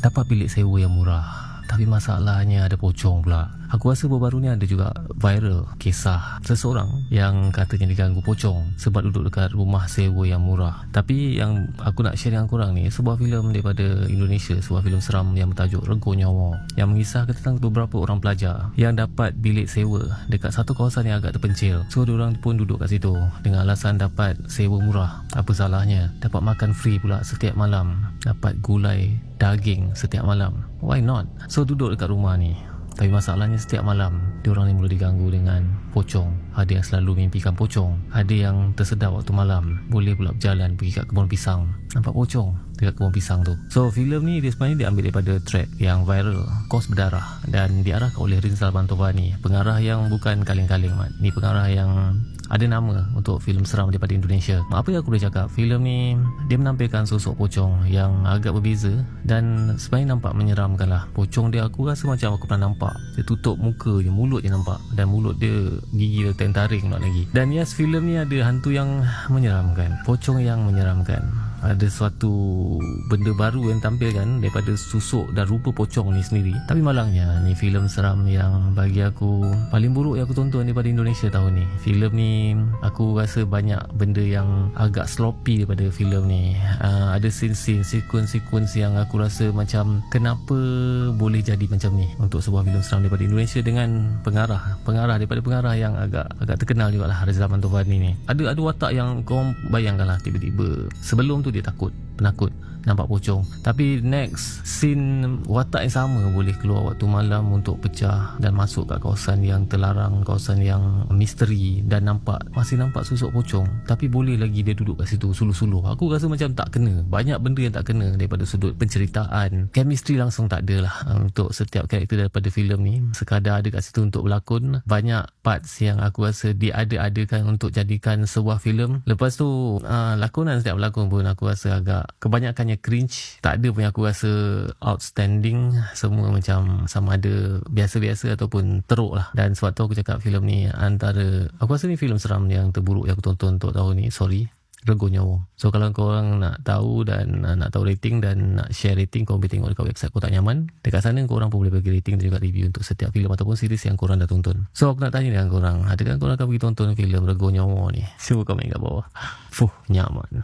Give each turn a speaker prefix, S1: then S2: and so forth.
S1: dapat bilik sewa yang murah. Tapi masalahnya ada pocong pula. Aku rasa baru-baru ni ada juga viral kisah seseorang yang katanya diganggu pocong sebab duduk dekat rumah sewa yang murah. Tapi yang aku nak share dengan korang ni sebuah filem daripada Indonesia, sebuah filem seram yang bertajuk Rego Nyawa, yang mengisahkan tentang beberapa orang pelajar yang dapat bilik sewa dekat satu kawasan yang agak terpencil. So diorang pun duduk kat situ dengan alasan dapat sewa murah. Apa salahnya? Dapat makan free pula setiap malam, dapat gulai daging setiap malam. Why not? So duduk dekat rumah ni. Tapi masalahnya setiap malam diorang ni mula diganggu dengan pocong. Ada yang selalu mimpikan pocong, ada yang tersedar waktu malam, boleh pula berjalan pergi kat kebun pisang, nampak pocong dekat kebun pisang tu. So filem ni dia sebenarnya diambil daripada thread yang viral Kos Berdarah dan diarahkan oleh Rizal Mantovani, pengarah yang bukan kaleng-kaleng mat. Ni pengarah yang ada nama untuk filem seram daripada Indonesia. Apa yang aku boleh cakap, filem ni dia menampilkan sosok pocong yang agak berbeza dan sebenarnya nampak menyeramkan lah. Pocong dia aku rasa macam aku pernah nampak. Dia tutup muka je, mulut je nampak, dan mulut dia gigi dia taring pula lagi. Dan yes, filem ni ada hantu yang menyeramkan, pocong yang menyeramkan. Ada suatu benda baru yang tampilkan daripada susuk dan rupa pocong ni sendiri. Tapi malangnya ni filem seram yang bagi aku paling buruk yang aku tonton daripada Indonesia tahun ni. Filem ni aku rasa banyak benda yang agak sloppy daripada filem ni. Ada scene-scene, sequence yang aku rasa macam kenapa boleh jadi macam ni untuk sebuah filem seram daripada Indonesia dengan pengarah daripada pengarah yang agak terkenal jugalah, Rizal Mantovani ni. Ada watak yang kau bayangkanlah, tiba-tiba sebelum tu dia penakut nampak pocong, tapi next scene watak yang sama boleh keluar waktu malam untuk pecah dan masuk kat kawasan yang terlarang, kawasan yang misteri, dan masih nampak susuk pocong, tapi boleh lagi dia duduk kat situ suluh-suluh. Aku rasa macam tak kena, banyak benda yang tak kena daripada sudut penceritaan. Chemistry langsung tak ada lah untuk setiap karakter daripada filem ni. Sekadar ada kat situ untuk berlakon. Banyak parts yang aku rasa diada-adakan untuk jadikan sebuah filem. Lepas tu lakonan setiap pelakon pun aku rasa agak kebanyakannya cringe. Tak ada pun yang aku rasa outstanding. Semua macam sama ada biasa-biasa ataupun teruk lah. Dan sebab tu aku cakap filem ni antara, aku rasa ni filem seram yang terburuk yang aku tonton untuk tahun ni. Sorry, Rego Nyawa. So kalau korang nak tahu dan nak tahu rating dan nak share rating, korang boleh tengok dekat website Kotak Nyaman. Dekat sana korang pun boleh bagi rating dan juga review untuk setiap filem ataupun series yang korang dah tonton. So aku nak tanya dengan korang, adakah korang akan pergi tonton filem Rego Nyawa ni? Cuba komen kat bawah. Nyaman.